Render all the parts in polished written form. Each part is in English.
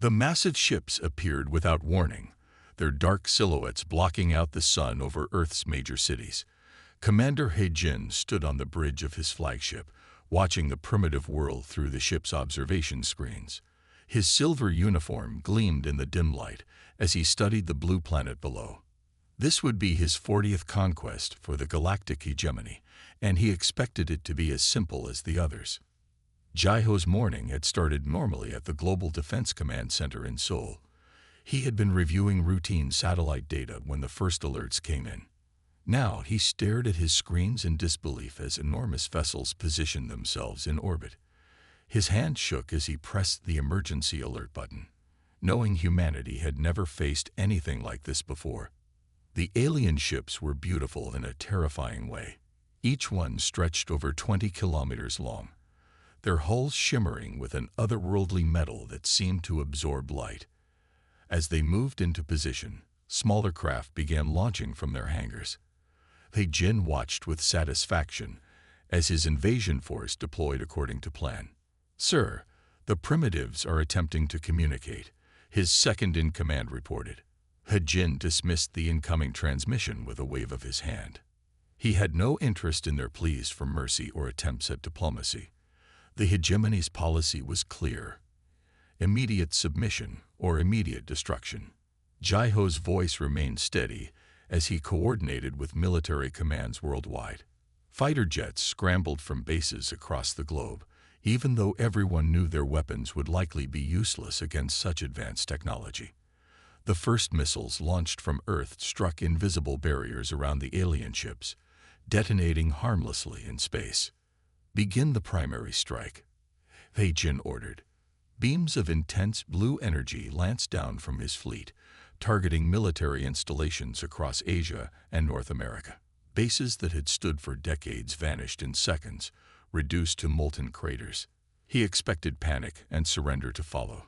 The massive ships appeared without warning, their dark silhouettes blocking out the sun over Earth's major cities. Commander He-Jin stood on the bridge of his flagship, watching the primitive world through the ship's observation screens. His silver uniform gleamed in the dim light as he studied the blue planet below. This would be his 40th conquest for the galactic hegemony, and he expected it to be as simple as the others. Jaiho's morning had started normally at the Global Defense Command Center in Seoul. He had been reviewing routine satellite data when the first alerts came in. Now he stared at his screens in disbelief as enormous vessels positioned themselves in orbit. His hand shook as he pressed the emergency alert button, knowing humanity had never faced anything like this before. The alien ships were beautiful in a terrifying way. Each one stretched over 20 kilometers long, their hulls shimmering with an otherworldly metal that seemed to absorb light. As they moved into position, smaller craft began launching from their hangars. He-Jin watched with satisfaction as his invasion force deployed according to plan. "Sir, the primitives are attempting to communicate," his second-in-command reported. He-Jin dismissed the incoming transmission with a wave of his hand. He had no interest in their pleas for mercy or attempts at diplomacy. The hegemony's policy was clear: immediate submission or immediate destruction. Jaiho's voice remained steady as he coordinated with military commands worldwide. Fighter jets scrambled from bases across the globe, even though everyone knew their weapons would likely be useless against such advanced technology. The first missiles launched from Earth struck invisible barriers around the alien ships, detonating harmlessly in space. "Begin the primary strike," He-Jin ordered. Beams of intense blue energy lanced down from his fleet, targeting military installations across Asia and North America. Bases that had stood for decades vanished in seconds, reduced to molten craters. He expected panic and surrender to follow,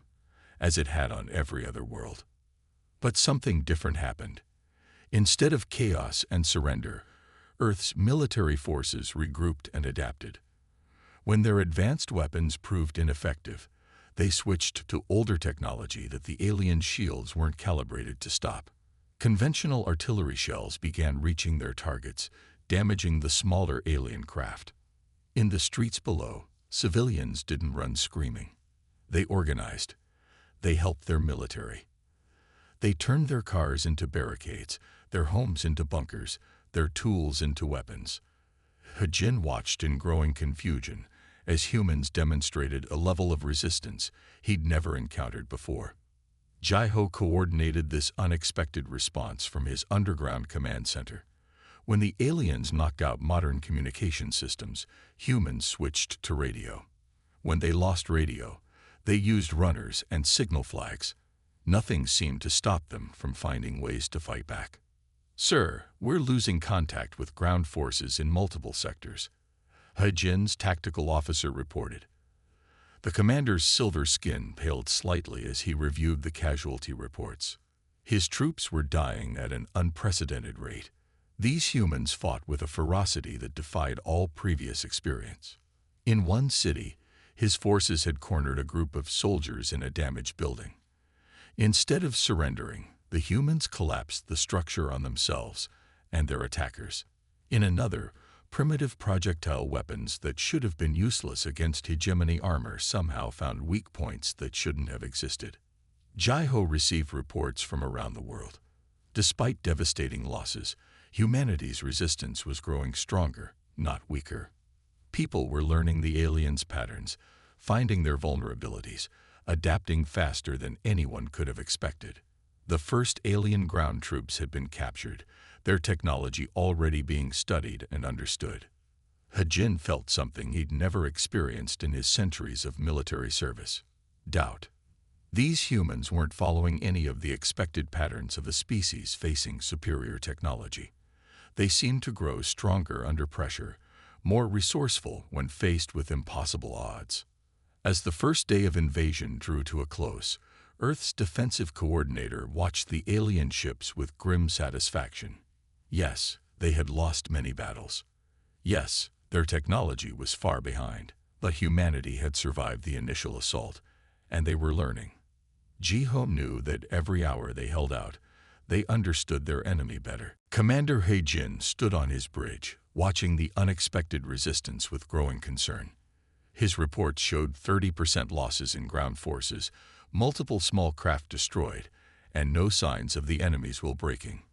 as it had on every other world. But something different happened. Instead of chaos and surrender, Earth's military forces regrouped and adapted. When their advanced weapons proved ineffective, they switched to older technology that the alien shields weren't calibrated to stop. Conventional artillery shells began reaching their targets, damaging the smaller alien craft. In the streets below, civilians didn't run screaming. They organized. They helped their military. They turned their cars into barricades, their homes into bunkers, their tools into weapons. He-Jin watched in growing confusion as humans demonstrated a level of resistance he'd never encountered before. Jaiho coordinated this unexpected response from his underground command center. When the aliens knocked out modern communication systems, humans switched to radio. When they lost radio, they used runners and signal flags. Nothing seemed to stop them from finding ways to fight back. "Sir, we're losing contact with ground forces in multiple sectors," He-Jin's tactical officer reported. The commander's silver skin paled slightly as he reviewed the casualty reports. His troops were dying at an unprecedented rate. These humans fought with a ferocity that defied all previous experience. In one city, his forces had cornered a group of soldiers in a damaged building. Instead of surrendering, the humans collapsed the structure on themselves and their attackers. In another, primitive projectile weapons that should have been useless against hegemony armor somehow found weak points that shouldn't have existed. Jaiho received reports from around the world. Despite devastating losses, humanity's resistance was growing stronger, not weaker. People were learning the aliens' patterns, finding their vulnerabilities, adapting faster than anyone could have expected. The first alien ground troops had been captured, their technology already being studied and understood. He-Jin felt something he'd never experienced in his centuries of military service: doubt. These humans weren't following any of the expected patterns of a species facing superior technology. They seemed to grow stronger under pressure, more resourceful when faced with impossible odds. As the first day of invasion drew to a close, Earth's defensive coordinator watched the alien ships with grim satisfaction. Yes, they had lost many battles. Yes, their technology was far behind, but humanity had survived the initial assault, and they were learning. Jiho knew that every hour they held out, they understood their enemy better. Commander Heijin stood on his bridge, watching the unexpected resistance with growing concern. His reports showed 30% losses in ground forces, multiple small craft destroyed, and no signs of the enemy's will breaking.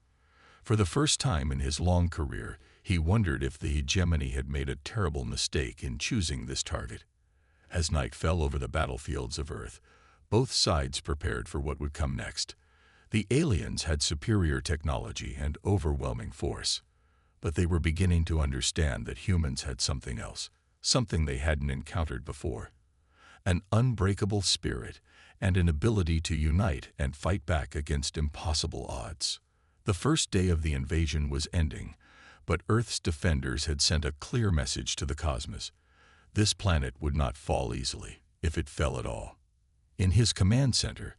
For the first time in his long career, he wondered if the hegemony had made a terrible mistake in choosing this target. As night fell over the battlefields of Earth, both sides prepared for what would come next. The aliens had superior technology and overwhelming force, but they were beginning to understand that humans had something else, something they hadn't encountered before. An unbreakable spirit and an ability to unite and fight back against impossible odds. The first day of the invasion was ending, but Earth's defenders had sent a clear message to the cosmos. This planet would not fall easily, if it fell at all. In his command center,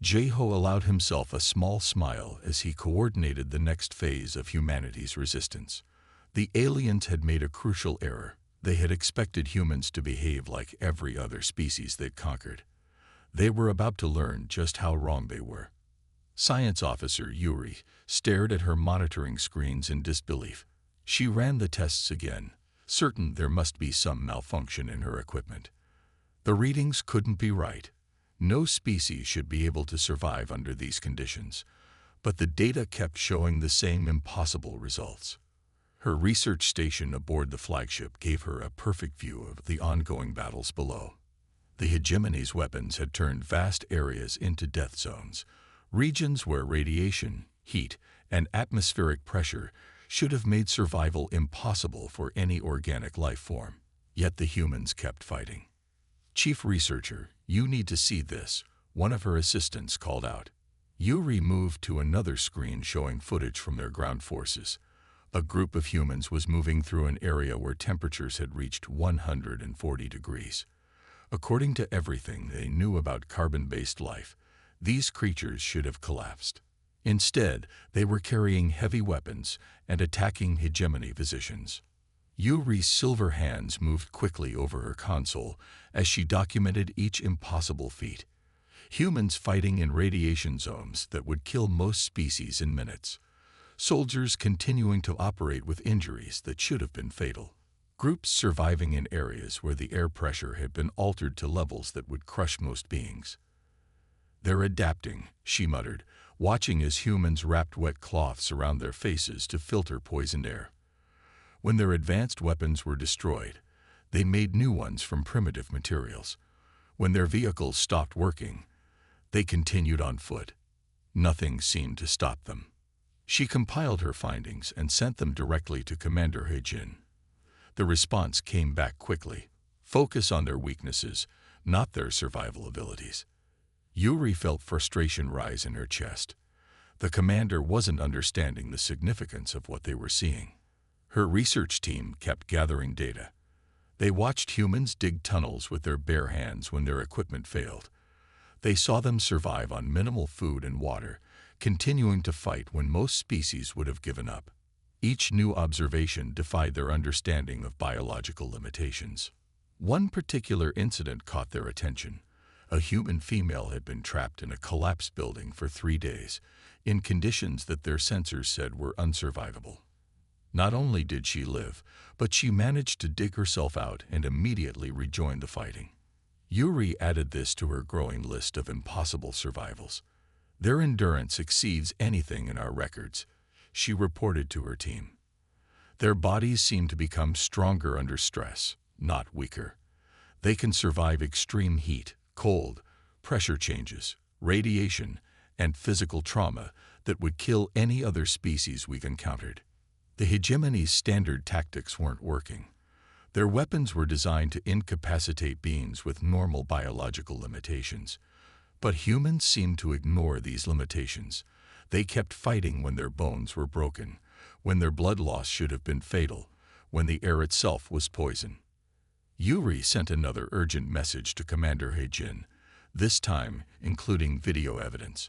Jeho allowed himself a small smile as he coordinated the next phase of humanity's resistance. The aliens had made a crucial error. They had expected humans to behave like every other species they'd conquered. They were about to learn just how wrong they were. Science Officer Yuri stared at her monitoring screens in disbelief. She ran the tests again, certain there must be some malfunction in her equipment. The readings couldn't be right. No species should be able to survive under these conditions, but the data kept showing the same impossible results. Her research station aboard the flagship gave her a perfect view of the ongoing battles below. The hegemony's weapons had turned vast areas into death zones, regions where radiation, heat, and atmospheric pressure should have made survival impossible for any organic life form. Yet the humans kept fighting. "Chief Researcher, you need to see this," one of her assistants called out. Yuri moved to another screen showing footage from their ground forces. A group of humans was moving through an area where temperatures had reached 140 degrees. According to everything they knew about carbon-based life, these creatures should have collapsed. Instead, they were carrying heavy weapons and attacking hegemony positions. Yuri's silver hands moved quickly over her console as she documented each impossible feat. Humans fighting in radiation zones that would kill most species in minutes. Soldiers continuing to operate with injuries that should have been fatal. Groups surviving in areas where the air pressure had been altered to levels that would crush most beings. "They're adapting," she muttered, watching as humans wrapped wet cloths around their faces to filter poisoned air. When their advanced weapons were destroyed, they made new ones from primitive materials. When their vehicles stopped working, they continued on foot. Nothing seemed to stop them. She compiled her findings and sent them directly to Commander Heijin. The response came back quickly. Focus on their weaknesses, not their survival abilities. Yuri felt frustration rise in her chest. The commander wasn't understanding the significance of what they were seeing. Her research team kept gathering data. They watched humans dig tunnels with their bare hands when their equipment failed. They saw them survive on minimal food and water, continuing to fight when most species would have given up. Each new observation defied their understanding of biological limitations. One particular incident caught their attention. A human female had been trapped in a collapsed building for 3 days, in conditions that their sensors said were unsurvivable. Not only did she live, but she managed to dig herself out and immediately rejoin the fighting. Yuri added this to her growing list of impossible survivals. "Their endurance exceeds anything in our records," she reported to her team. "Their bodies seem to become stronger under stress, not weaker. They can survive extreme heat, cold, pressure changes, radiation, and physical trauma that would kill any other species we've encountered." The hegemony's standard tactics weren't working. Their weapons were designed to incapacitate beings with normal biological limitations. But humans seemed to ignore these limitations. They kept fighting when their bones were broken, when their blood loss should have been fatal, when the air itself was poison. Yuri sent another urgent message to Commander Heijin, this time including video evidence.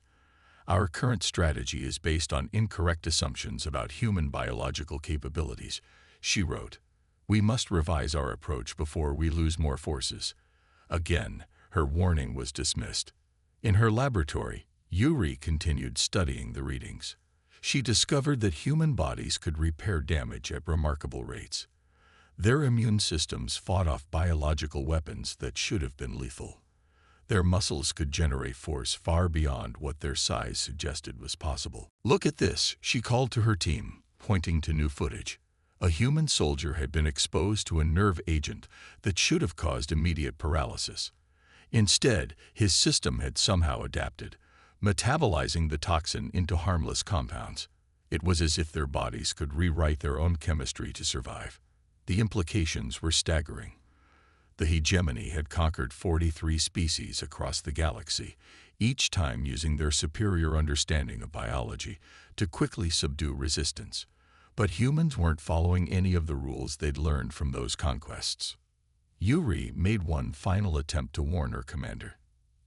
"Our current strategy is based on incorrect assumptions about human biological capabilities," she wrote. "We must revise our approach before we lose more forces." Again, her warning was dismissed. In her laboratory, Yuri continued studying the readings. She discovered that human bodies could repair damage at remarkable rates. Their immune systems fought off biological weapons that should have been lethal. Their muscles could generate force far beyond what their size suggested was possible. "Look at this," she called to her team, pointing to new footage. A human soldier had been exposed to a nerve agent that should have caused immediate paralysis. Instead, his system had somehow adapted, metabolizing the toxin into harmless compounds. It was as if their bodies could rewrite their own chemistry to survive. The implications were staggering. The hegemony had conquered 43 species across the galaxy, each time using their superior understanding of biology to quickly subdue resistance. But humans weren't following any of the rules they'd learned from those conquests. Yuri made one final attempt to warn her commander.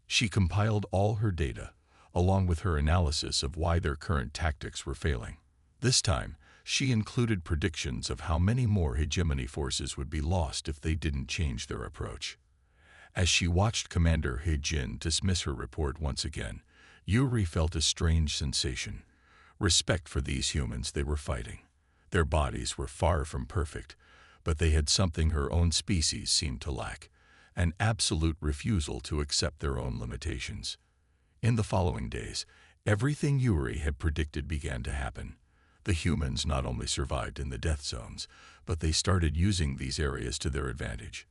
She compiled all her data, along with her analysis of why their current tactics were failing. This time, she included predictions of how many more hegemony forces would be lost if they didn't change their approach. As she watched Commander He-jin dismiss her report once again, Yuri felt a strange sensation. Respect for these humans they were fighting. Their bodies were far from perfect, but they had something her own species seemed to lack, an absolute refusal to accept their own limitations. In the following days, everything Yuri had predicted began to happen. The humans not only survived in the death zones, but they started using these areas to their advantage.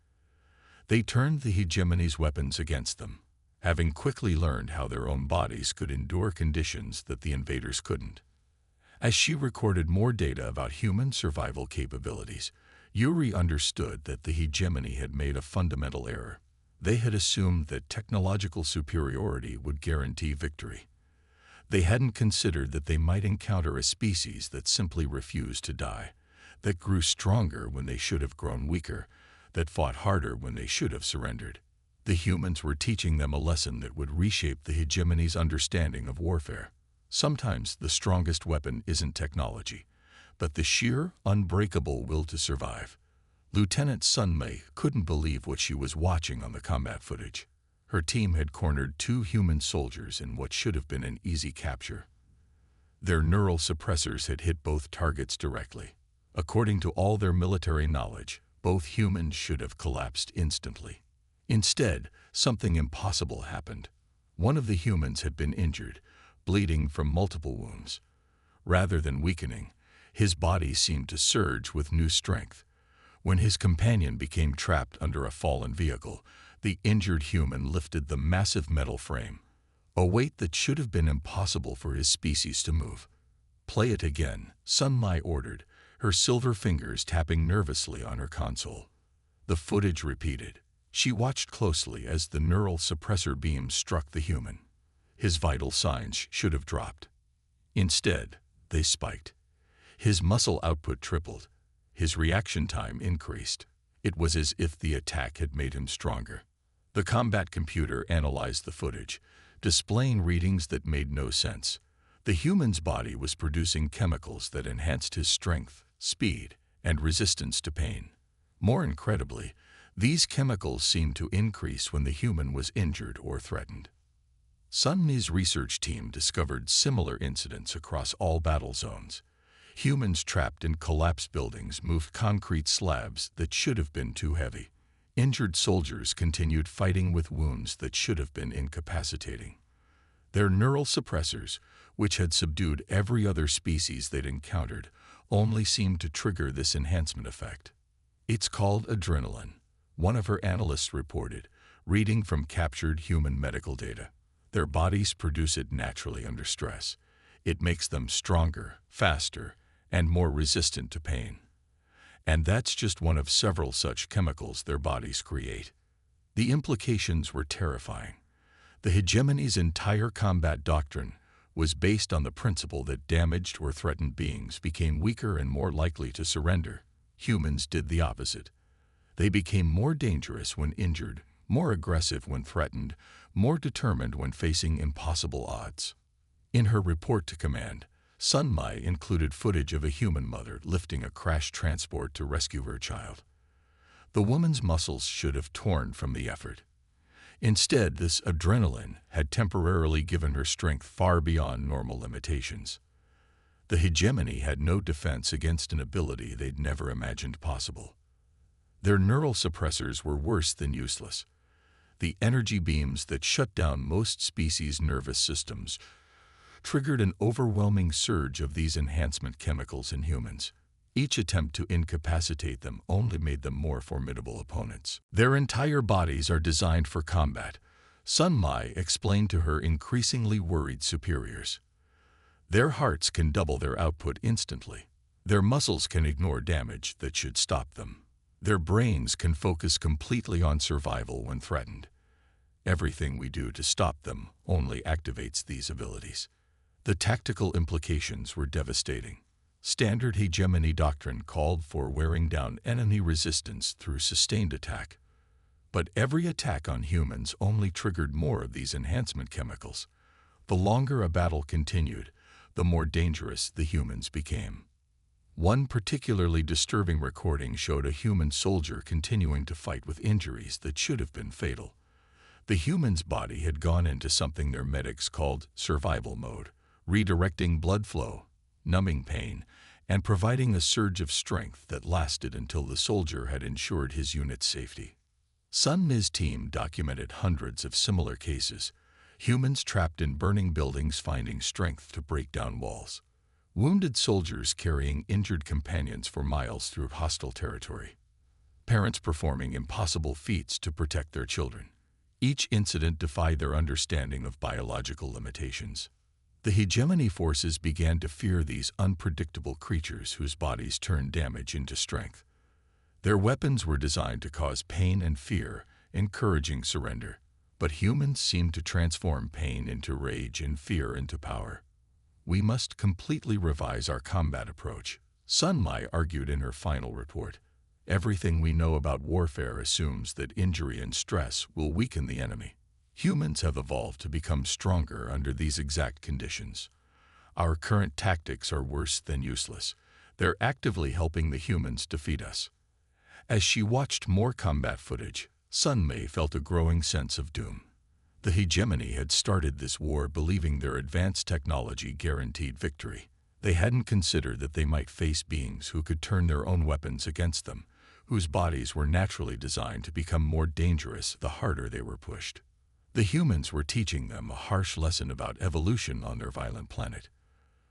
They turned the hegemony's weapons against them, having quickly learned how their own bodies could endure conditions that the invaders couldn't. As she recorded more data about human survival capabilities, Yuri understood that the hegemony had made a fundamental error. They had assumed that technological superiority would guarantee victory. They hadn't considered that they might encounter a species that simply refused to die, that grew stronger when they should have grown weaker, that fought harder when they should have surrendered. The humans were teaching them a lesson that would reshape the hegemony's understanding of warfare. Sometimes the strongest weapon isn't technology, but the sheer, unbreakable will to survive. Lieutenant Sunmei couldn't believe what she was watching on the combat footage. Her team had cornered 2 human soldiers in what should have been an easy capture. Their neural suppressors had hit both targets directly. According to all their military knowledge, both humans should have collapsed instantly. Instead, something impossible happened. One of the humans had been injured, bleeding from multiple wounds. Rather than weakening, his body seemed to surge with new strength. When his companion became trapped under a fallen vehicle, the injured human lifted the massive metal frame, a weight that should have been impossible for his species to move. "Play it again," Sunmai ordered, her silver fingers tapping nervously on her console. The footage repeated. She watched closely as the neural suppressor beams struck the human. His vital signs should have dropped. Instead, they spiked. His muscle output tripled. His reaction time increased. It was as if the attack had made him stronger. The combat computer analyzed the footage, displaying readings that made no sense. The human's body was producing chemicals that enhanced his strength, speed, and resistance to pain. More incredibly, these chemicals seemed to increase when the human was injured or threatened. Sunmi's research team discovered similar incidents across all battle zones. Humans trapped in collapsed buildings moved concrete slabs that should have been too heavy. Injured soldiers continued fighting with wounds that should have been incapacitating. Their neural suppressors, which had subdued every other species they'd encountered, only seemed to trigger this enhancement effect. "It's called adrenaline," one of her analysts reported, reading from captured human medical data. "Their bodies produce it naturally under stress. It makes them stronger, faster, and more resistant to pain. And that's just one of several such chemicals their bodies create." The implications were terrifying. The hegemony's entire combat doctrine was based on the principle that damaged or threatened beings became weaker and more likely to surrender. Humans did the opposite. They became more dangerous when injured, more aggressive when threatened, more determined when facing impossible odds. In her report to command, Sunmai included footage of a human mother lifting a crashed transport to rescue her child. The woman's muscles should have torn from the effort. Instead, this adrenaline had temporarily given her strength far beyond normal limitations. The hegemony had no defense against an ability they'd never imagined possible. Their neural suppressors were worse than useless. The energy beams that shut down most species' nervous systems triggered an overwhelming surge of these enhancement chemicals in humans. Each attempt to incapacitate them only made them more formidable opponents. Their entire bodies are designed for combat, Sun Mai explained to her increasingly worried superiors. Their hearts can double their output instantly. Their muscles can ignore damage that should stop them. Their brains can focus completely on survival when threatened. Everything we do to stop them only activates these abilities. The tactical implications were devastating. Standard hegemony doctrine called for wearing down enemy resistance through sustained attack. But every attack on humans only triggered more of these enhancement chemicals. The longer a battle continued, the more dangerous the humans became. One particularly disturbing recording showed a human soldier continuing to fight with injuries that should have been fatal. The human's body had gone into something their medics called survival mode, redirecting blood flow, numbing pain, and providing a surge of strength that lasted until the soldier had ensured his unit's safety. Sun Mi's team documented hundreds of similar cases, humans trapped in burning buildings finding strength to break down walls, wounded soldiers carrying injured companions for miles through hostile territory, parents performing impossible feats to protect their children. Each incident defied their understanding of biological limitations. The hegemony forces began to fear these unpredictable creatures whose bodies turned damage into strength. Their weapons were designed to cause pain and fear, encouraging surrender. But humans seemed to transform pain into rage and fear into power. We must completely revise our combat approach, Sun Mai argued in her final report. Everything we know about warfare assumes that injury and stress will weaken the enemy. Humans have evolved to become stronger under these exact conditions. Our current tactics are worse than useless. They're actively helping the humans defeat us. As she watched more combat footage, Sun Mai felt a growing sense of doom. The hegemony had started this war believing their advanced technology guaranteed victory. They hadn't considered that they might face beings who could turn their own weapons against them, whose bodies were naturally designed to become more dangerous the harder they were pushed. The humans were teaching them a harsh lesson about evolution on their violent planet.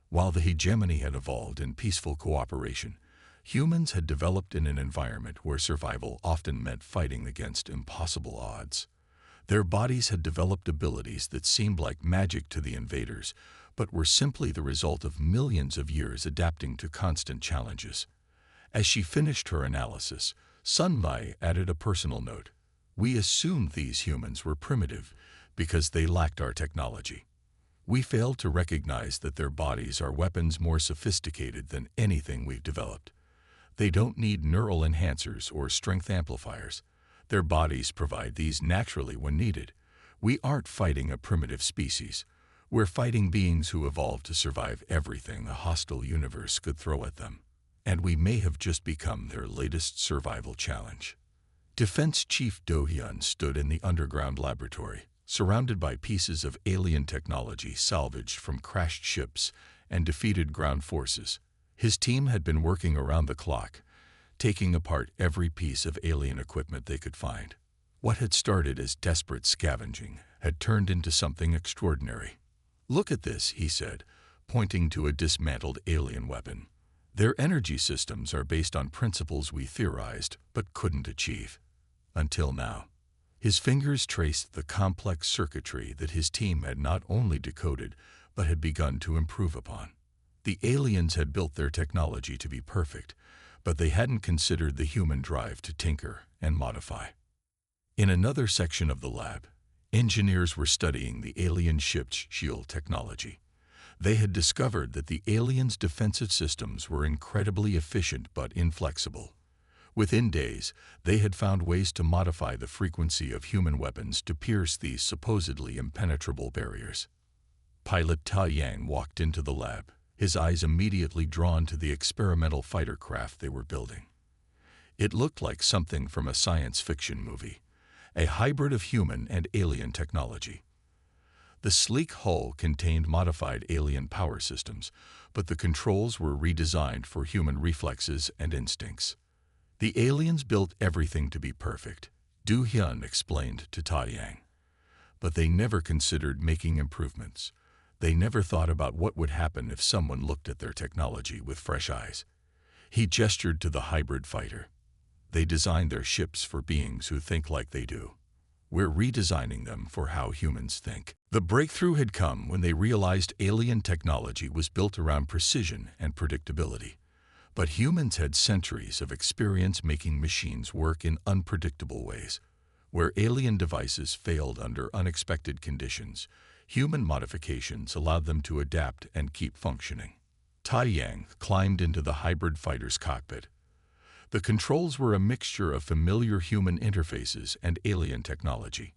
While the hegemony had evolved in peaceful cooperation, humans had developed in an environment where survival often meant fighting against impossible odds. Their bodies had developed abilities that seemed like magic to the invaders, but were simply the result of millions of years adapting to constant challenges. As she finished her analysis, Sun Mai added a personal note. We assumed these humans were primitive because they lacked our technology. We failed to recognize that their bodies are weapons more sophisticated than anything we've developed. They don't need neural enhancers or strength amplifiers. Their bodies provide these naturally when needed. We aren't fighting a primitive species. We're fighting beings who evolved to survive everything a hostile universe could throw at them. And we may have just become their latest survival challenge. Defense Chief Do Hyun stood in the underground laboratory, surrounded by pieces of alien technology salvaged from crashed ships and defeated ground forces. His team had been working around the clock, taking apart every piece of alien equipment they could find. What had started as desperate scavenging had turned into something extraordinary. Look at this, he said, pointing to a dismantled alien weapon. Their energy systems are based on principles we theorized but couldn't achieve. Until now. His fingers traced the complex circuitry that his team had not only decoded but had begun to improve upon. The aliens had built their technology to be perfect, but they hadn't considered the human drive to tinker and modify. In another section of the lab, engineers were studying the alien ship's shield technology. They had discovered that the aliens' defensive systems were incredibly efficient but inflexible. Within days, they had found ways to modify the frequency of human weapons to pierce these supposedly impenetrable barriers. Pilot Ta Yang walked into the lab, his eyes immediately drawn to the experimental fighter craft they were building. It looked like something from a science fiction movie, a hybrid of human and alien technology. The sleek hull contained modified alien power systems, but the controls were redesigned for human reflexes and instincts. The aliens built everything to be perfect, Du Hyun explained to Ta Yang. But they never considered making improvements. They never thought about what would happen if someone looked at their technology with fresh eyes. He gestured to the hybrid fighter. They designed their ships for beings who think like they do. We're redesigning them for how humans think. The breakthrough had come when they realized alien technology was built around precision and predictability. But humans had centuries of experience making machines work in unpredictable ways. Where alien devices failed under unexpected conditions, human modifications allowed them to adapt and keep functioning. Tai Yang climbed into the hybrid fighter's cockpit. The controls were a mixture of familiar human interfaces and alien technology.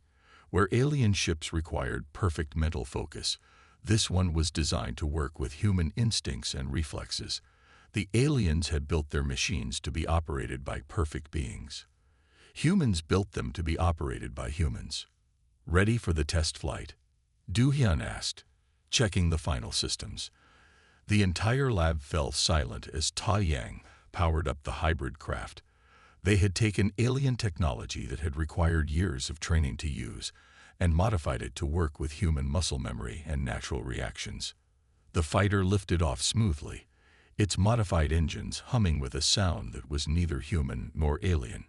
Where alien ships required perfect mental focus, this one was designed to work with human instincts and reflexes. The aliens had built their machines to be operated by perfect beings. Humans built them to be operated by humans. Ready for the test flight? Du Hyun asked, checking the final systems. The entire lab fell silent as Ta Yang powered up the hybrid craft. They had taken alien technology that had required years of training to use and modified it to work with human muscle memory and natural reactions. The fighter lifted off smoothly, its modified engines humming with a sound that was neither human nor alien.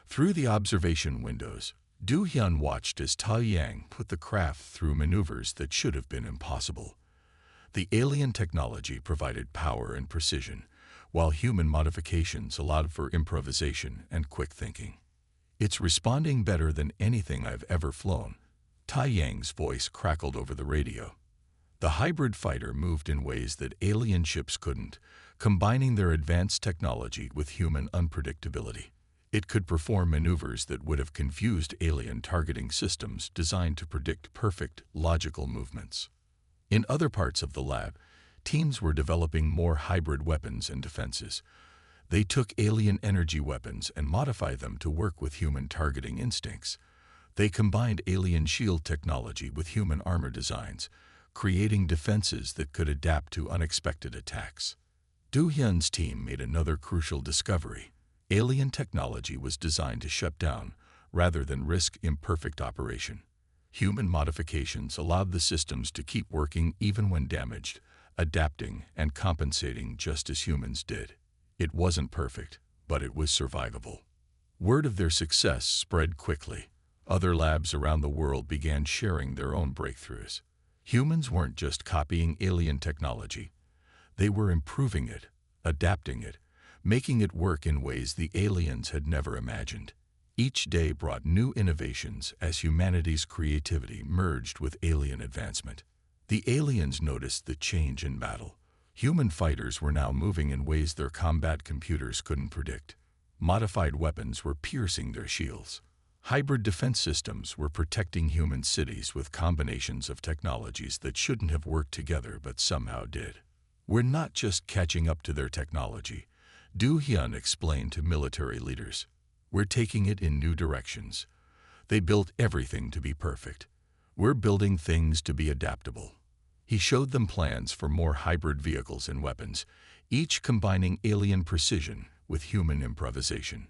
Through the observation windows, Du Hyun watched as Ta Yang put the craft through maneuvers that should have been impossible. The alien technology provided power and precision, while human modifications allowed for improvisation and quick thinking. It's responding better than anything I've ever flown. Ta Yang's voice crackled over the radio. The hybrid fighter moved in ways that alien ships couldn't, combining their advanced technology with human unpredictability. It could perform maneuvers that would have confused alien targeting systems designed to predict perfect, logical movements. In other parts of the lab, teams were developing more hybrid weapons and defenses. They took alien energy weapons and modified them to work with human targeting instincts. They combined alien shield technology with human armor designs, creating defenses that could adapt to unexpected attacks. Du Hyun's team made another crucial discovery. Alien technology was designed to shut down rather than risk imperfect operation. Human modifications allowed the systems to keep working even when damaged, adapting and compensating just as humans did. It wasn't perfect, but it was survivable. Word of their success spread quickly. Other labs around the world began sharing their own breakthroughs. Humans weren't just copying alien technology. They were improving it, adapting it, making it work in ways the aliens had never imagined. Each day brought new innovations as humanity's creativity merged with alien advancement. The aliens noticed the change in battle. Human fighters were now moving in ways their combat computers couldn't predict. Modified weapons were piercing their shields. Hybrid defense systems were protecting human cities with combinations of technologies that shouldn't have worked together but somehow did. We're not just catching up to their technology, Du Hyun explained to military leaders. We're taking it in new directions. They built everything to be perfect. We're building things to be adaptable. He showed them plans for more hybrid vehicles and weapons, each combining alien precision with human improvisation.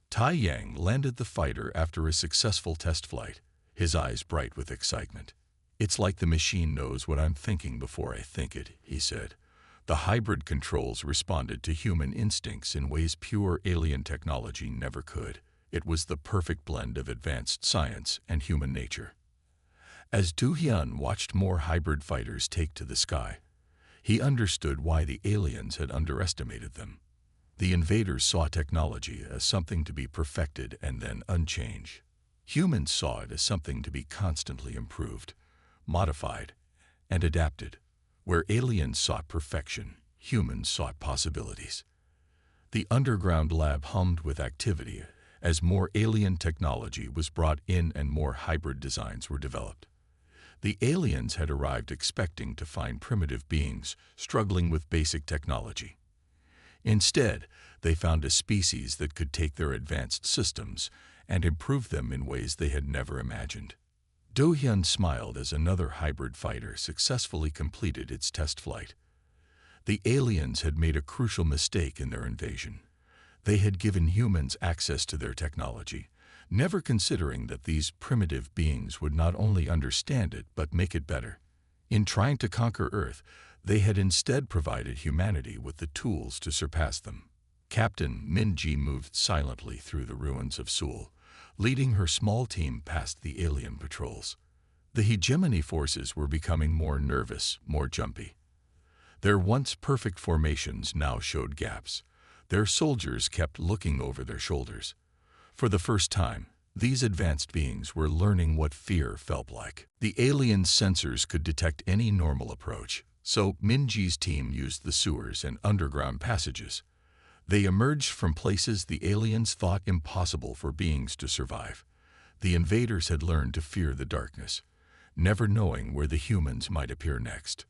Tai Yang landed the fighter after a successful test flight, his eyes bright with excitement. It's like the machine knows what I'm thinking before I think it, he said. The hybrid controls responded to human instincts in ways pure alien technology never could. It was the perfect blend of advanced science and human nature. As Du Hyun watched more hybrid fighters take to the sky, he understood why the aliens had underestimated them. The invaders saw technology as something to be perfected and then unchanged. Humans saw it as something to be constantly improved, modified, and adapted. Where aliens sought perfection, humans sought possibilities. The underground lab hummed with activity as more alien technology was brought in and more hybrid designs were developed. The aliens had arrived expecting to find primitive beings struggling with basic technology. Instead, they found a species that could take their advanced systems and improve them in ways they had never imagined. Do-hyun smiled as another hybrid fighter successfully completed its test flight. The aliens had made a crucial mistake in their invasion. They had given humans access to their technology, never considering that these primitive beings would not only understand it but make it better. In trying to conquer Earth, they had instead provided humanity with the tools to surpass them. Captain Min-ji moved silently through the ruins of Seoul, leading her small team past the alien patrols. The hegemony forces were becoming more nervous, more jumpy. Their once perfect formations now showed gaps. Their soldiers kept looking over their shoulders. For the first time, these advanced beings were learning what fear felt like. The alien sensors could detect any normal approach, so Min-ji's team used the sewers and underground passages. They emerged from places the aliens thought impossible for beings to survive. The invaders had learned to fear the darkness, never knowing where the humans might appear next.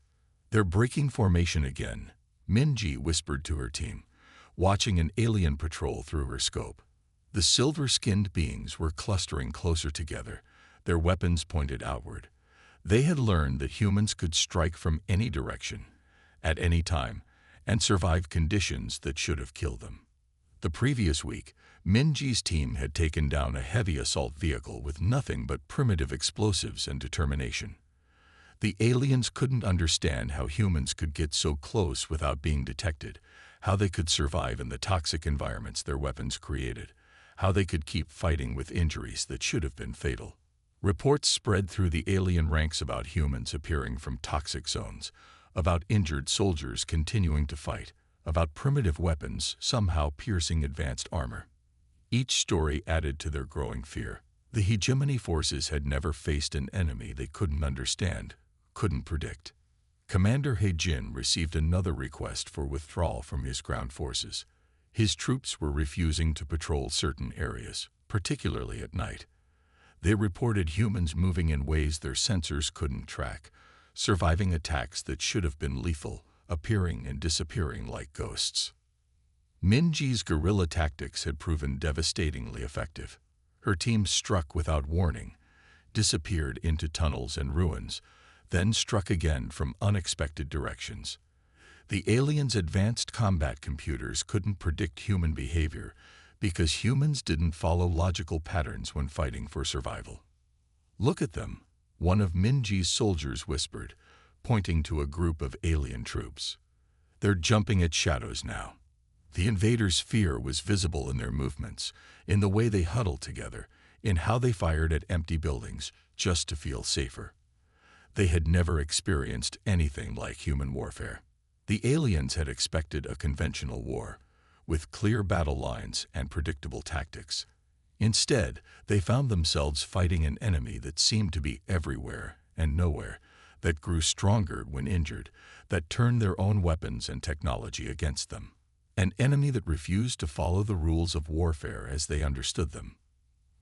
"They're breaking formation again," Min-ji whispered to her team, watching an alien patrol through her scope. The silver-skinned beings were clustering closer together, their weapons pointed outward. They had learned that humans could strike from any direction, at any time, and survive conditions that should have killed them. The previous week, Min-ji's team had taken down a heavy assault vehicle with nothing but primitive explosives and determination. The aliens couldn't understand how humans could get so close without being detected, how they could survive in the toxic environments their weapons created, how they could keep fighting with injuries that should have been fatal. Reports spread through the alien ranks about humans appearing from toxic zones, about injured soldiers continuing to fight, about primitive weapons somehow piercing advanced armor. Each story added to their growing fear. The hegemony forces had never faced an enemy they couldn't understand, couldn't predict. Commander Hae-jin received another request for withdrawal from his ground forces. His troops were refusing to patrol certain areas, particularly at night. They reported humans moving in ways their sensors couldn't track, surviving attacks that should have been lethal, appearing and disappearing like ghosts. Min-ji's guerrilla tactics had proven devastatingly effective. Her team struck without warning, disappeared into tunnels and ruins, then struck again from unexpected directions. The aliens' advanced combat computers couldn't predict human behavior because humans didn't follow logical patterns when fighting for survival. "Look at them," one of Min-ji's soldiers whispered, pointing to a group of alien troops. "They're jumping at shadows now." The invaders' fear was visible in their movements, in the way they huddled together, in how they fired at empty buildings just to feel safer. They had never experienced anything like human warfare. The aliens had expected a conventional war, with clear battle lines and predictable tactics. Instead, they found themselves fighting an enemy that seemed to be everywhere and nowhere, that grew stronger when injured, that turned their own weapons and technology against them. An enemy that refused to follow the rules of warfare as they understood them.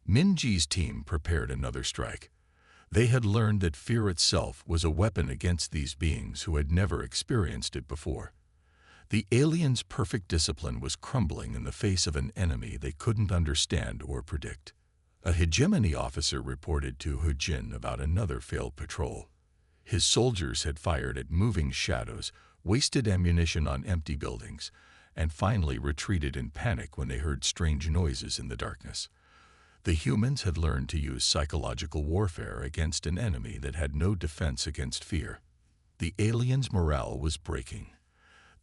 Min-ji's team prepared another strike. They had learned that fear itself was a weapon against these beings who had never experienced it before. The aliens' perfect discipline was crumbling in the face of an enemy they couldn't understand or predict. A hegemony officer reported to Hae-jin about another failed patrol. His soldiers had fired at moving shadows, wasted ammunition on empty buildings, and finally retreated in panic when they heard strange noises in the darkness. The humans had learned to use psychological warfare against an enemy that had no defense against fear. The aliens' morale was breaking.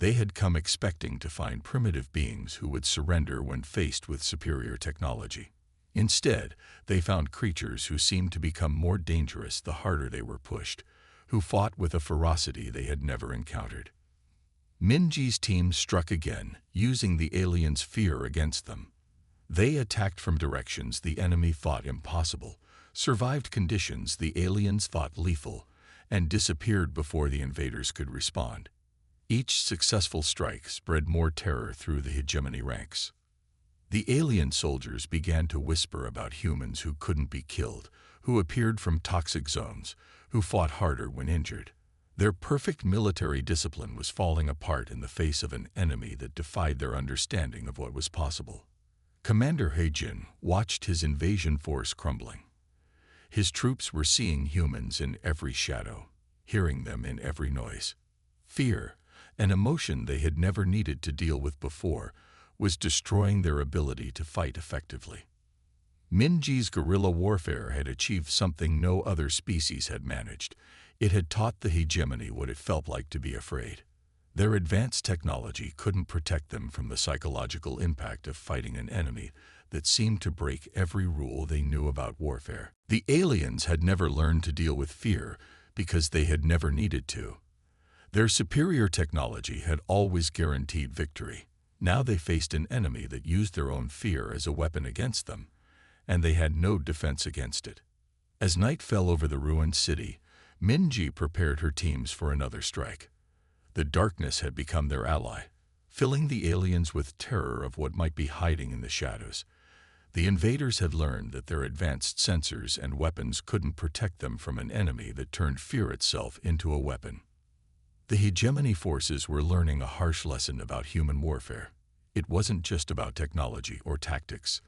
They had come expecting to find primitive beings who would surrender when faced with superior technology. Instead, they found creatures who seemed to become more dangerous the harder they were pushed, who fought with a ferocity they had never encountered. Min-ji's team struck again, using the aliens' fear against them. They attacked from directions the enemy thought impossible, survived conditions the aliens thought lethal, and disappeared before the invaders could respond. Each successful strike spread more terror through the hegemony ranks. The alien soldiers began to whisper about humans who couldn't be killed, who appeared from toxic zones, who fought harder when injured. Their perfect military discipline was falling apart in the face of an enemy that defied their understanding of what was possible. Commander Heijin watched his invasion force crumbling. His troops were seeing humans in every shadow, hearing them in every noise. Fear, an emotion they had never needed to deal with before, was destroying their ability to fight effectively. Minji's guerrilla warfare had achieved something no other species had managed. It had taught the hegemony what it felt like to be afraid. Their advanced technology couldn't protect them from the psychological impact of fighting an enemy that seemed to break every rule they knew about warfare. The aliens had never learned to deal with fear because they had never needed to. Their superior technology had always guaranteed victory. Now they faced an enemy that used their own fear as a weapon against them, and they had no defense against it. As night fell over the ruined city, Minji prepared her teams for another strike. The darkness had become their ally, filling the aliens with terror of what might be hiding in the shadows. The invaders had learned that their advanced sensors and weapons couldn't protect them from an enemy that turned fear itself into a weapon. The hegemony forces were learning a harsh lesson about human warfare. It wasn't just about technology or tactics.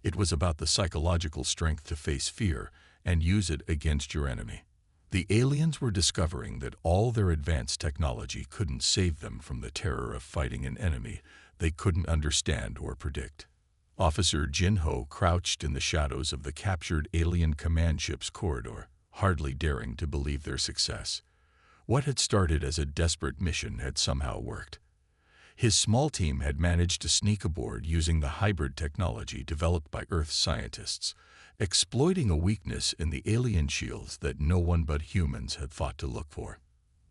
It was about the psychological strength to face fear and use it against your enemy. The aliens were discovering that all their advanced technology couldn't save them from the terror of fighting an enemy they couldn't understand or predict. Officer Jinho crouched in the shadows of the captured alien command ship's corridor, hardly daring to believe their success. What had started as a desperate mission had somehow worked. His small team had managed to sneak aboard using the hybrid technology developed by Earth scientists, exploiting a weakness in the alien shields that no one but humans had thought to look for.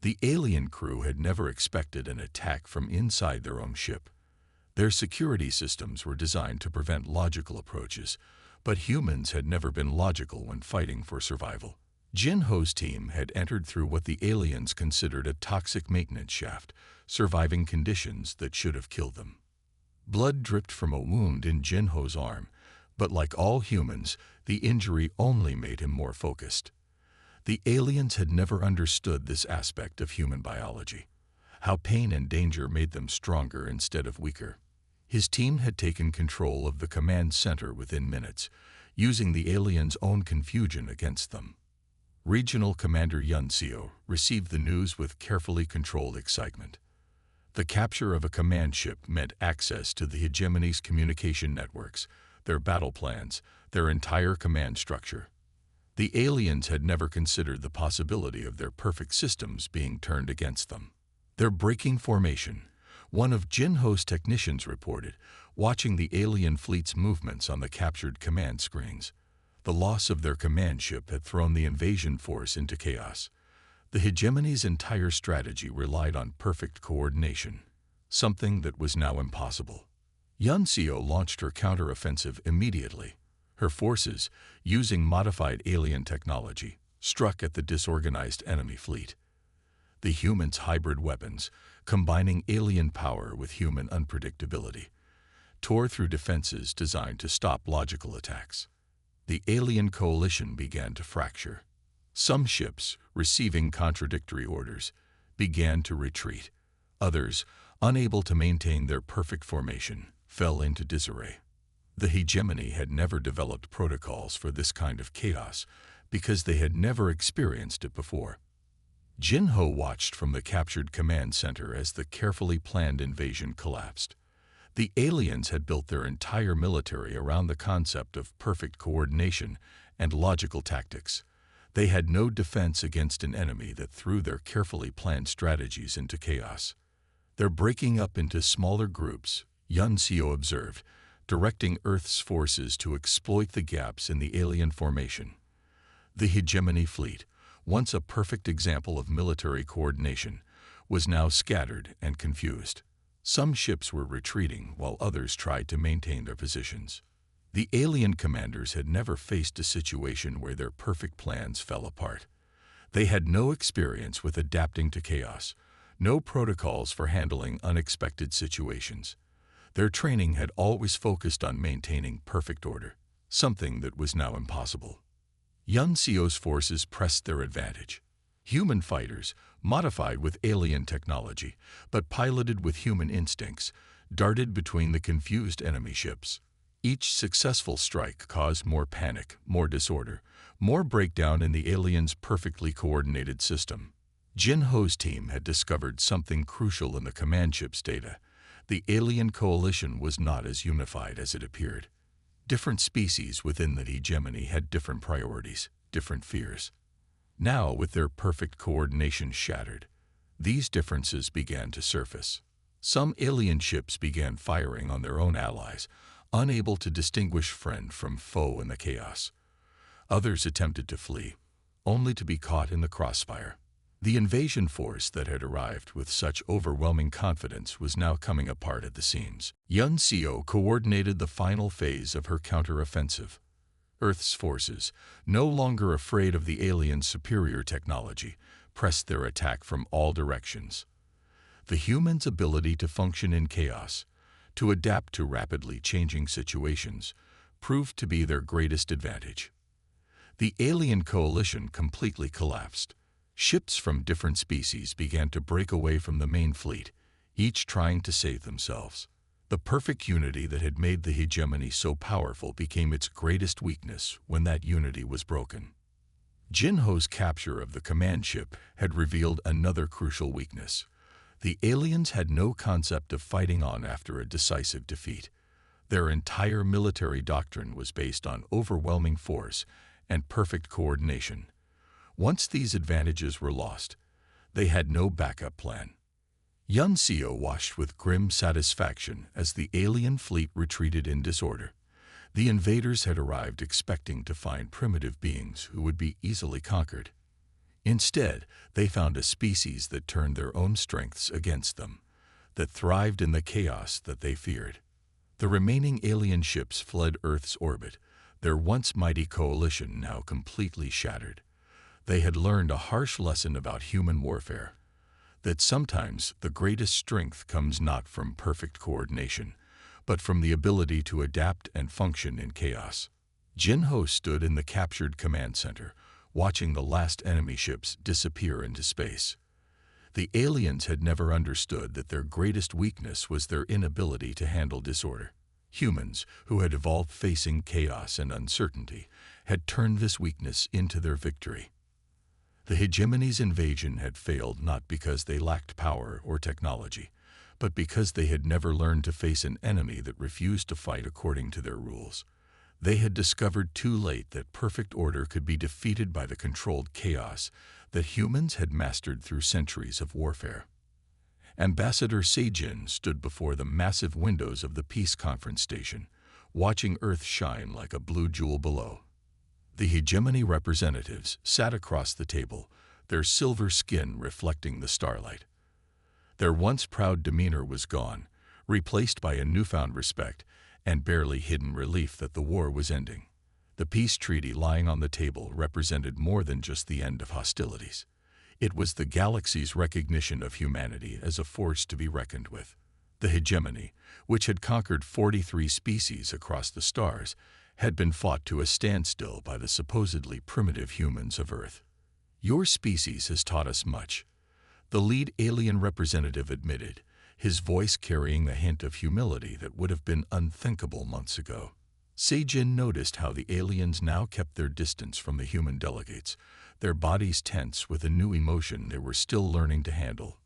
The alien crew had never expected an attack from inside their own ship. Their security systems were designed to prevent logical approaches, but humans had never been logical when fighting for survival. Jinho's team had entered through what the aliens considered a toxic maintenance shaft, surviving conditions that should have killed them. Blood dripped from a wound in Jinho's arm, but like all humans, the injury only made him more focused. The aliens had never understood this aspect of human biology, how pain and danger made them stronger instead of weaker. His team had taken control of the command center within minutes, using the aliens' own confusion against them. Regional Commander Yunseo received the news with carefully controlled excitement. The capture of a command ship meant access to the hegemony's communication networks, their battle plans, their entire command structure. The aliens had never considered the possibility of their perfect systems being turned against them. They're breaking formation, one of Jinho's technicians reported, watching the alien fleet's movements on the captured command screens. The loss of their command ship had thrown the invasion force into chaos. The hegemony's entire strategy relied on perfect coordination, something that was now impossible. Yunseo launched her counteroffensive immediately. Her forces, using modified alien technology, struck at the disorganized enemy fleet. The humans' hybrid weapons, combining alien power with human unpredictability, tore through defenses designed to stop logical attacks. The alien coalition began to fracture. Some ships, receiving contradictory orders, began to retreat. Others, unable to maintain their perfect formation, fell into disarray. The hegemony had never developed protocols for this kind of chaos because they had never experienced it before. Jinho watched from the captured command center as the carefully planned invasion collapsed. The aliens had built their entire military around the concept of perfect coordination and logical tactics. They had no defense against an enemy that threw their carefully planned strategies into chaos. They're breaking up into smaller groups, Yunseo observed, directing Earth's forces to exploit the gaps in the alien formation. The hegemony fleet, once a perfect example of military coordination, was now scattered and confused. Some ships were retreating while others tried to maintain their positions. The alien commanders had never faced a situation where their perfect plans fell apart. They had no experience with adapting to chaos, no protocols for handling unexpected situations. Their training had always focused on maintaining perfect order, something that was now impossible. Yunseo's forces pressed their advantage. Human fighters, modified with alien technology, but piloted with human instincts, darted between the confused enemy ships. Each successful strike caused more panic, more disorder, more breakdown in the aliens' perfectly coordinated system. Jin Ho's team had discovered something crucial in the command ship's data. The alien coalition was not as unified as it appeared. Different species within the hegemony had different priorities, different fears. Now, with their perfect coordination shattered, these differences began to surface. Some alien ships began firing on their own allies, unable to distinguish friend from foe in the chaos. Others attempted to flee, only to be caught in the crossfire. The invasion force that had arrived with such overwhelming confidence was now coming apart at the seams. Yun Seo coordinated the final phase of her counter-offensive. Earth's forces, no longer afraid of the aliens' superior technology, pressed their attack from all directions. The humans' ability to function in chaos, to adapt to rapidly changing situations, proved to be their greatest advantage. The alien coalition completely collapsed. Ships from different species began to break away from the main fleet, each trying to save themselves. The perfect unity that had made the hegemony so powerful became its greatest weakness when that unity was broken. Jin Ho's capture of the command ship had revealed another crucial weakness. The aliens had no concept of fighting on after a decisive defeat. Their entire military doctrine was based on overwhelming force and perfect coordination. Once these advantages were lost, they had no backup plan. Yun Seo watched with grim satisfaction as the alien fleet retreated in disorder. The invaders had arrived expecting to find primitive beings who would be easily conquered. Instead, they found a species that turned their own strengths against them, that thrived in the chaos that they feared. The remaining alien ships fled Earth's orbit, their once mighty coalition now completely shattered. They had learned a harsh lesson about human warfare, that sometimes the greatest strength comes not from perfect coordination, but from the ability to adapt and function in chaos. Jin Ho stood in the captured command center, watching the last enemy ships disappear into space. The aliens had never understood that their greatest weakness was their inability to handle disorder. Humans, who had evolved facing chaos and uncertainty, had turned this weakness into their victory. The hegemony's invasion had failed not because they lacked power or technology, but because they had never learned to face an enemy that refused to fight according to their rules. They had discovered too late that perfect order could be defeated by the controlled chaos that humans had mastered through centuries of warfare. Ambassador Seijin stood before the massive windows of the peace conference station, watching Earth shine like a blue jewel below. The hegemony representatives sat across the table, their silver skin reflecting the starlight. Their once proud demeanor was gone, replaced by a newfound respect and barely hidden relief that the war was ending. The peace treaty lying on the table represented more than just the end of hostilities. It was the galaxy's recognition of humanity as a force to be reckoned with. The hegemony, which had conquered 43 species across the stars, had been fought to a standstill by the supposedly primitive humans of Earth. "Your species has taught us much," the lead alien representative admitted, his voice carrying the hint of humility that would have been unthinkable months ago. Seijin noticed how the aliens now kept their distance from the human delegates, their bodies tense with a new emotion they were still learning to handle: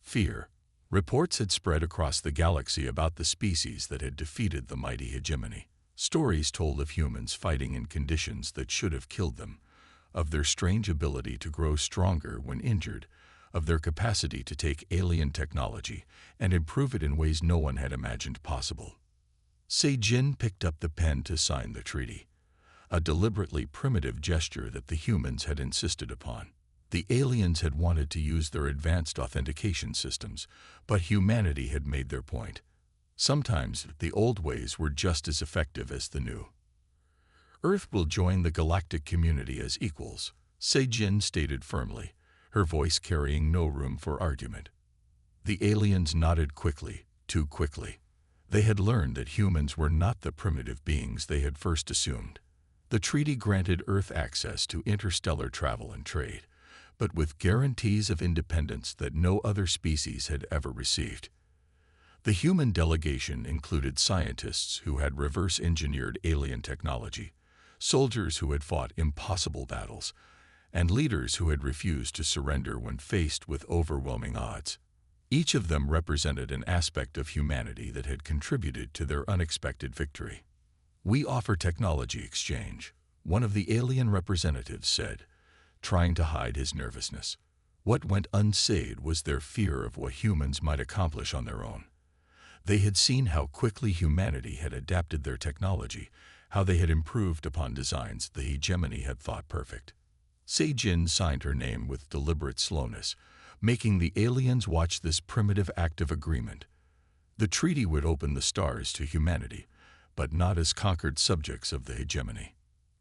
fear. Reports had spread across the galaxy about the species that had defeated the mighty hegemony. Stories told of humans fighting in conditions that should have killed them, of their strange ability to grow stronger when injured, of their capacity to take alien technology and improve it in ways no one had imagined possible. Seijin picked up the pen to sign the treaty, a deliberately primitive gesture that the humans had insisted upon. The aliens had wanted to use their advanced authentication systems, but humanity had made their point. Sometimes the old ways were just as effective as the new. "Earth will join the galactic community as equals," Seijin stated firmly, her voice carrying no room for argument. The aliens nodded quickly, too quickly. They had learned that humans were not the primitive beings they had first assumed. The treaty granted Earth access to interstellar travel and trade, but with guarantees of independence that no other species had ever received. The human delegation included scientists who had reverse-engineered alien technology, soldiers who had fought impossible battles, and leaders who had refused to surrender when faced with overwhelming odds. Each of them represented an aspect of humanity that had contributed to their unexpected victory. "We offer technology exchange," one of the alien representatives said, trying to hide his nervousness. What went unsaid was their fear of what humans might accomplish on their own. They had seen how quickly humanity had adapted their technology, how they had improved upon designs the hegemony had thought perfect. Se-Jin signed her name with deliberate slowness, making the aliens watch this primitive act of agreement. The treaty would open the stars to humanity, but not as conquered subjects of the hegemony.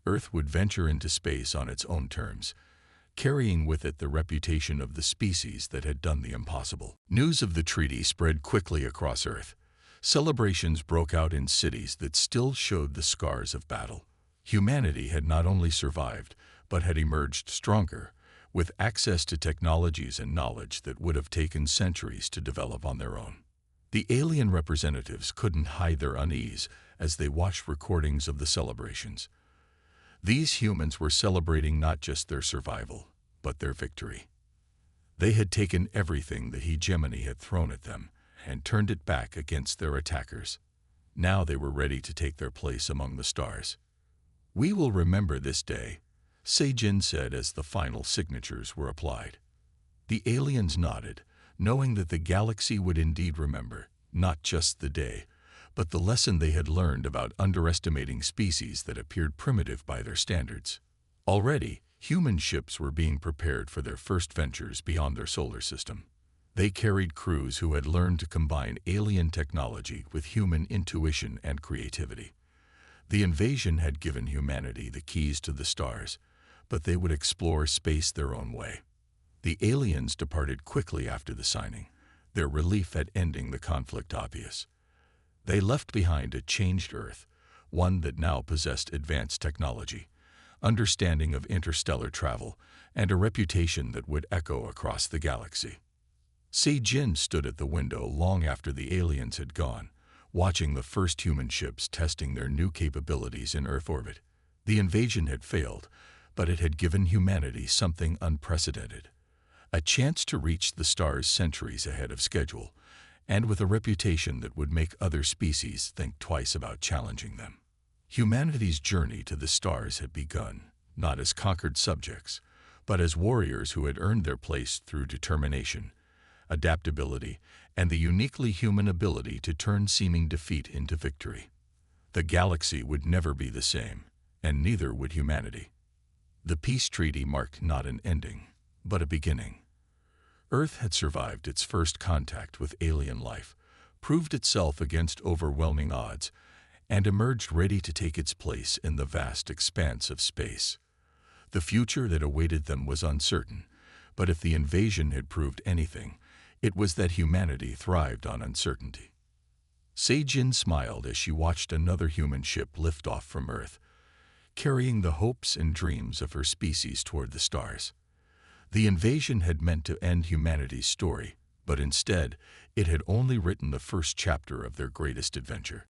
Earth would venture into space on its own terms, carrying with it the reputation of the species that had done the impossible. News of the treaty spread quickly across Earth. Celebrations broke out in cities that still showed the scars of battle. Humanity had not only survived, but had emerged stronger, with access to technologies and knowledge that would have taken centuries to develop on their own. The alien representatives couldn't hide their unease as they watched recordings of the celebrations. These humans were celebrating not just their survival, but their victory. They had taken everything the hegemony had thrown at them and turned it back against their attackers. Now they were ready to take their place among the stars. "We will remember this day," Se-Jin said as the final signatures were applied. The aliens nodded, knowing that the galaxy would indeed remember, not just the day, but the lesson they had learned about underestimating species that appeared primitive by their standards. Already, human ships were being prepared for their first ventures beyond their solar system. They carried crews who had learned to combine alien technology with human intuition and creativity. The invasion had given humanity the keys to the stars, but they would explore space their own way. The aliens departed quickly after the signing, their relief at ending the conflict obvious. They left behind a changed Earth, one that now possessed advanced technology, understanding of interstellar travel, and a reputation that would echo across the galaxy. Se-Jin stood at the window long after the aliens had gone, watching the first human ships testing their new capabilities in Earth orbit. The invasion had failed, but it had given humanity something unprecedented. A chance to reach the stars centuries ahead of schedule, and with a reputation that would make other species think twice about challenging them. Humanity's journey to the stars had begun, not as conquered subjects, but as warriors who had earned their place through determination, adaptability, and the uniquely human ability to turn seeming defeat into victory. The galaxy would never be the same, and neither would humanity. The peace treaty marked not an ending, but a beginning. Earth had survived its first contact with alien life, proved itself against overwhelming odds, and emerged ready to take its place in the vast expanse of space. The future that awaited them was uncertain, but if the invasion had proved anything, it was that humanity thrived on uncertainty. Se-Jin smiled as she watched another human ship lift off from Earth, carrying the hopes and dreams of her species toward the stars. The invasion had meant to end humanity's story, but instead, it had only written the first chapter of their greatest adventure.